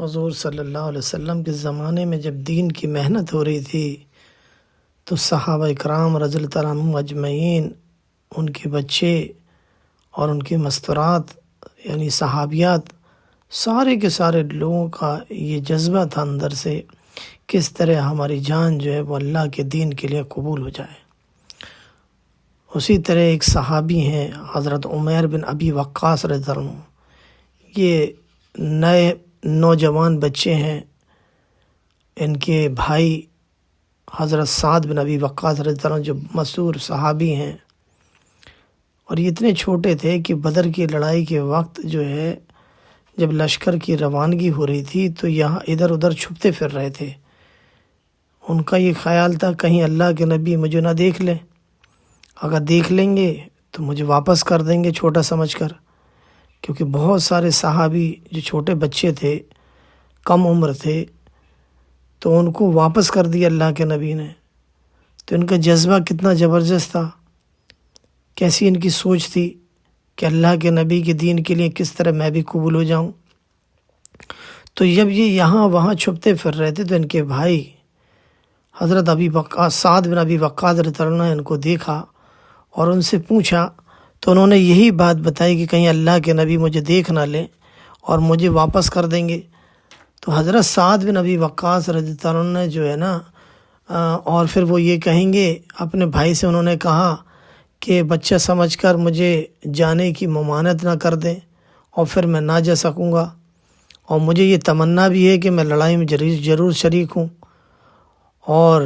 حضور صلی اللہ علیہ وسلم کے زمانے میں جب دین کی محنت ہو رہی تھی تو صحابہ اکرام رضی اللہ تعالیٰ عنہم اجمعین، ان کے بچے اور ان کی مستورات یعنی صحابیات، سارے کے سارے لوگوں کا یہ جذبہ تھا اندر سے، کس طرح ہماری جان جو ہے وہ اللہ کے دین کے لیے قبول ہو جائے۔ اسی طرح ایک صحابی ہیں حضرت عمیر بن ابی وقاص رضی اللہ عنہ، یہ نئے نوجوان بچے ہیں، ان کے بھائی حضرت سعد بن ابی وقاص رضی اللہ عنہ جو مشہور صحابی ہیں، اور یہ اتنے چھوٹے تھے کہ بدر کی لڑائی کے وقت جو ہے جب لشکر کی روانگی ہو رہی تھی تو یہاں ادھر ادھر چھپتے پھر رہے تھے۔ ان کا یہ خیال تھا کہیں اللہ کے نبی مجھے نہ دیکھ لیں، اگر دیکھ لیں گے تو مجھے واپس کر دیں گے چھوٹا سمجھ کر، کیونکہ بہت سارے صحابی جو چھوٹے بچے تھے، کم عمر تھے، تو ان کو واپس کر دیا اللہ کے نبی نے۔ تو ان کا جذبہ کتنا زبردست تھا، کیسی ان کی سوچ تھی کہ اللہ کے نبی کے دین کے لیے کس طرح میں بھی قبول ہو جاؤں۔ تو جب یہ یہاں وہاں چھپتے پھر رہے تھے تو ان کے بھائی حضرت سعد بن ابی وقاص رضی اللہ عنہ نے ان کو دیکھا اور ان سے پوچھا، تو انہوں نے یہی بات بتائی کہ کہیں اللہ کے نبی مجھے دیکھ نہ لیں اور مجھے واپس کر دیں گے۔ تو حضرت سعد بن ابی وقاص رضی اللہ عنہ نے جو ہے نا اور پھر وہ یہ کہیں گے اپنے بھائی سے، انہوں نے کہا کہ بچہ سمجھ کر مجھے جانے کی ممانعت نہ کر دیں اور پھر میں نہ جا سکوں گا، اور مجھے یہ تمنا بھی ہے کہ میں لڑائی میں ضرور شریک ہوں اور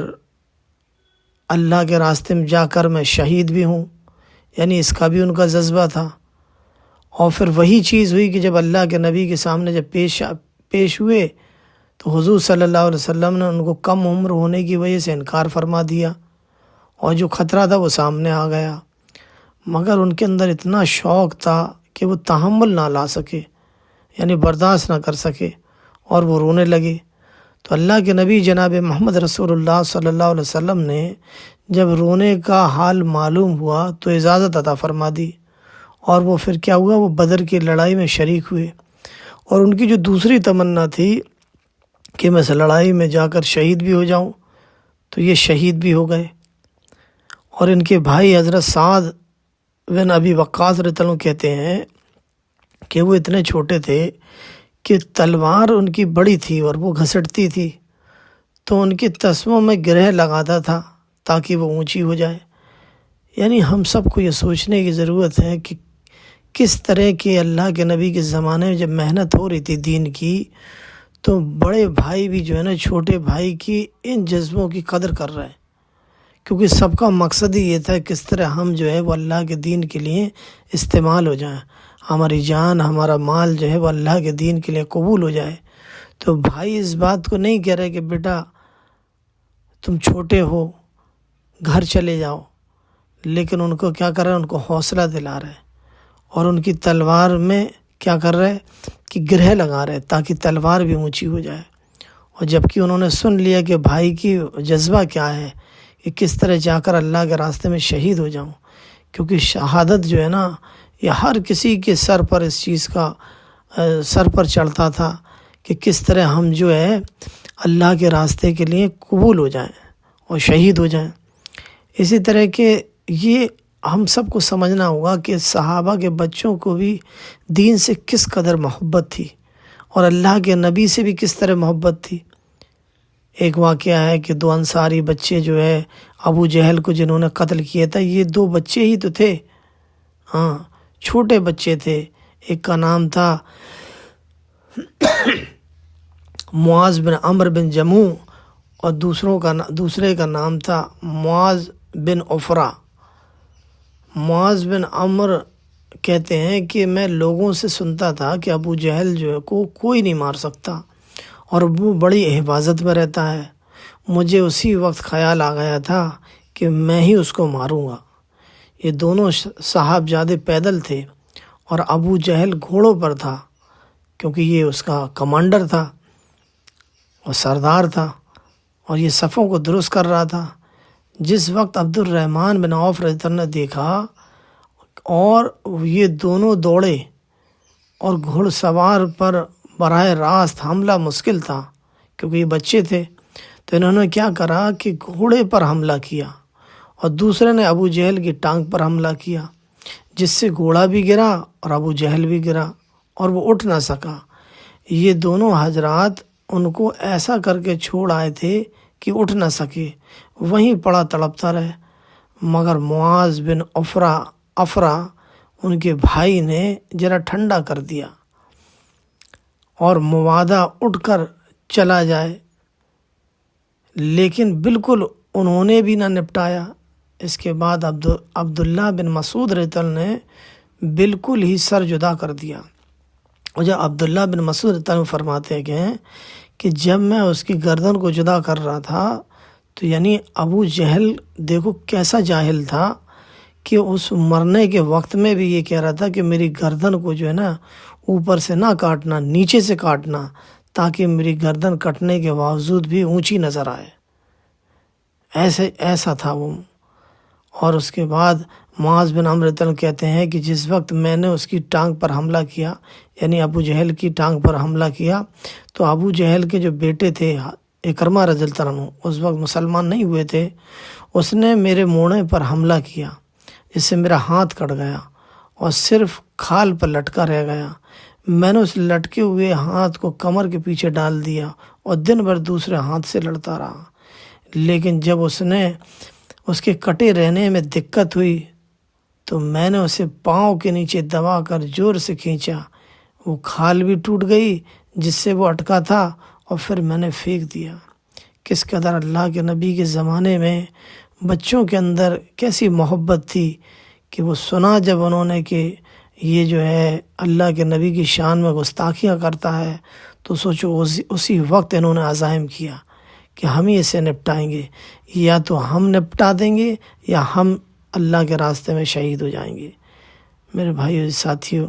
اللہ کے راستے میں جا کر میں شہید بھی ہوں، یعنی اس کا بھی ان کا جذبہ تھا۔ اور پھر وہی چیز ہوئی کہ جب اللہ کے نبی کے سامنے جب پیش ہوئے تو حضور صلی اللہ علیہ وسلم نے ان کو کم عمر ہونے کی وجہ سے انکار فرما دیا، اور جو خطرہ تھا وہ سامنے آ گیا، مگر ان کے اندر اتنا شوق تھا کہ وہ تحمل نہ لا سکے، یعنی برداشت نہ کر سکے، اور وہ رونے لگے۔ تو اللہ کے نبی جناب محمد رسول اللہ صلی اللہ علیہ وسلم نے جب رونے کا حال معلوم ہوا تو اجازت عطا فرما دی، اور وہ پھر کیا ہوا، وہ بدر کی لڑائی میں شریک ہوئے۔ اور ان کی جو دوسری تمنا تھی کہ میں اس لڑائی میں جا کر شہید بھی ہو جاؤں، تو یہ شہید بھی ہو گئے۔ اور ان کے بھائی حضرت سعد بن ابی وقاص رضی اللہ عنہ کہتے ہیں کہ وہ اتنے چھوٹے تھے کہ تلوار ان کی بڑی تھی اور وہ گھسٹتی تھی، تو ان کے تسموں میں گرہ لگاتا تھا تاکہ وہ اونچی ہو جائے۔ یعنی ہم سب کو یہ سوچنے کی ضرورت ہے کہ کس طرح کے اللہ کے نبی کے زمانے میں جب محنت ہو رہی تھی دین کی، تو بڑے بھائی بھی جو ہے نا چھوٹے بھائی کی ان جذبوں کی قدر کر رہے ہیں، کیونکہ سب کا مقصد ہی یہ تھا کس طرح ہم جو ہے وہ اللہ کے دین کے لیے استعمال ہو جائیں، ہماری جان ہمارا مال جو ہے وہ اللہ کے دین کے لیے قبول ہو جائے۔ تو بھائی اس بات کو نہیں کہہ رہے کہ بیٹا تم چھوٹے ہو گھر چلے جاؤ، لیکن ان کو کیا کر رہے ہیں، ان کو حوصلہ دلا رہے ہیں، اور ان کی تلوار میں کیا کر رہے کہ گرہ لگا رہے تاکہ تلوار بھی اونچی ہو جائے۔ اور جبکہ انہوں نے سن لیا کہ بھائی کی جذبہ کیا ہے کہ کس طرح جا کر اللہ کے راستے میں شہید ہو جاؤں، کیونکہ شہادت جو ہے نا یہ ہر کسی کے سر پر اس چیز کا سر پر چڑھتا تھا کہ کس طرح ہم جو ہے اللہ کے راستے کے لیے قبول ہو جائیں اور شہید ہو جائیں۔ اسی طرح کہ یہ ہم سب کو سمجھنا ہوگا کہ صحابہ کے بچوں کو بھی دین سے کس قدر محبت تھی اور اللہ کے نبی سے بھی کس طرح محبت تھی۔ ایک واقعہ ہے کہ دو انصاری بچے جو ہے ابو جہل کو جنہوں نے قتل کیا تھا، یہ دو بچے ہی تو تھے، ہاں چھوٹے بچے تھے۔ ایک کا نام تھا معاذ بن عمرو بن جموع اور دوسرے کا نام تھا معاذ بن عفرہ۔ معاذ بن عمرو کہتے ہیں کہ میں لوگوں سے سنتا تھا کہ ابو جہل جو ہے کوئی نہیں مار سکتا اور وہ بڑی حفاظت میں رہتا ہے، مجھے اسی وقت خیال آ گیا تھا کہ میں ہی اس کو ماروں گا۔ یہ دونوں صاحبزادے پیدل تھے اور ابو جہل گھوڑوں پر تھا، کیونکہ یہ اس کا کمانڈر تھا اور سردار تھا، اور یہ صفوں کو درست کر رہا تھا۔ جس وقت عبد الرحمن بن عوف رضی اللہ عنہ نے دیکھا اور یہ دونوں دوڑے اور گھڑ سوار پر براہ راست حملہ مشکل تھا کیونکہ یہ بچے تھے، تو انہوں نے کیا کرا کہ گھوڑے پر حملہ کیا، اور دوسرے نے ابو جہل کی ٹانگ پر حملہ کیا، جس سے گھوڑا بھی گرا اور ابو جہل بھی گرا اور وہ اٹھ نہ سکا۔ یہ دونوں حضرات ان کو ایسا کر کے چھوڑ آئے تھے کہ اٹھ نہ سکے، وہیں پڑا تڑپتا رہے، مگر معاذ بن افرا ان کے بھائی نے ذرا ٹھنڈا کر دیا اور موادا اٹھ کر چلا جائے، لیکن بالکل انہوں نے بھی نہ نپٹایا۔ اس کے بعد عبداللہ بن مسعود رضی اللہ عنہ نے بالکل ہی سر جدا کر دیا، اور جب عبداللہ بن مسعود رضی اللہ عنہ فرماتے ہیں کہ جب میں اس کی گردن کو جدا کر رہا تھا تو یعنی ابو جہل دیکھو کیسا جاہل تھا کہ اس مرنے کے وقت میں بھی یہ کہہ رہا تھا کہ میری گردن کو جو ہے نا اوپر سے نہ کاٹنا، نیچے سے کاٹنا، تاکہ میری گردن کٹنے کے باوجود بھی اونچی نظر آئے، ایسا تھا وہ۔ اور اس کے بعد معاذ بن عمرو رضی اللہ عنہ کہتے ہیں کہ جس وقت میں نے اس کی ٹانگ پر حملہ کیا، یعنی ابو جہل کی ٹانگ پر حملہ کیا، تو ابو جہل کے جو بیٹے تھے اکرمہ رضی اللہ عنہ اس وقت مسلمان نہیں ہوئے تھے، اس نے میرے موڑے پر حملہ کیا، جس سے میرا ہاتھ کٹ گیا اور صرف کھال پر لٹکا رہ گیا۔ میں نے اس لٹکے ہوئے ہاتھ کو کمر کے پیچھے ڈال دیا اور دن بھر دوسرے ہاتھ سے لڑتا رہا، لیکن جب اس کے کٹے رہنے میں دقت ہوئی تو میں نے اسے پاؤں کے نیچے دبا کر زور سے کھینچا، وہ کھال بھی ٹوٹ گئی جس سے وہ اٹکا تھا، اور پھر میں نے پھینک دیا۔ کس قدر اللہ کے نبی کے زمانے میں بچوں کے اندر کیسی محبت تھی کہ وہ سنا جب انہوں نے کہ یہ جو ہے اللہ کے نبی کی شان میں گستاخیاں کرتا ہے، تو سوچو اسی وقت انہوں نے عزائم کیا کہ ہم ہی اسے نپٹائیں گے، یا تو ہم نپٹا دیں گے یا ہم اللہ کے راستے میں شہید ہو جائیں گے۔ میرے بھائیو ساتھیو،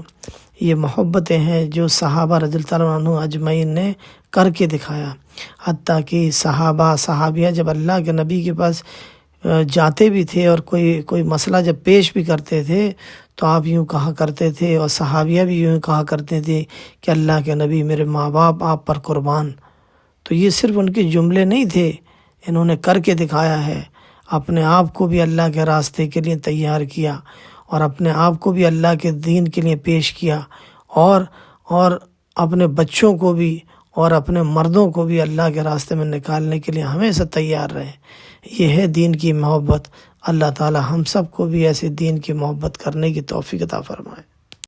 یہ محبتیں ہیں جو صحابہ رضی اللہ عنہ اجمعین نے کر کے دکھایا، حتیٰ کہ صحابیہ جب اللہ کے نبی کے پاس جاتے بھی تھے اور کوئی مسئلہ جب پیش بھی کرتے تھے تو آپ یوں کہا کرتے تھے، اور صحابیہ بھی یوں کہا کرتے تھے کہ اللہ کے نبی میرے ماں باپ آپ پر قربان۔ تو یہ صرف ان کے جملے نہیں تھے، انہوں نے کر کے دکھایا ہے، اپنے آپ کو بھی اللہ کے راستے کے لیے تیار کیا اور اپنے آپ کو بھی اللہ کے دین کے لیے پیش کیا، اور اپنے بچوں کو بھی اور اپنے مردوں کو بھی اللہ کے راستے میں نکالنے کے لیے ہمیشہ تیار رہے۔ یہ ہے دین کی محبت۔ اللہ تعالی ہم سب کو بھی ایسے دین کی محبت کرنے کی توفیق عطا فرمائے۔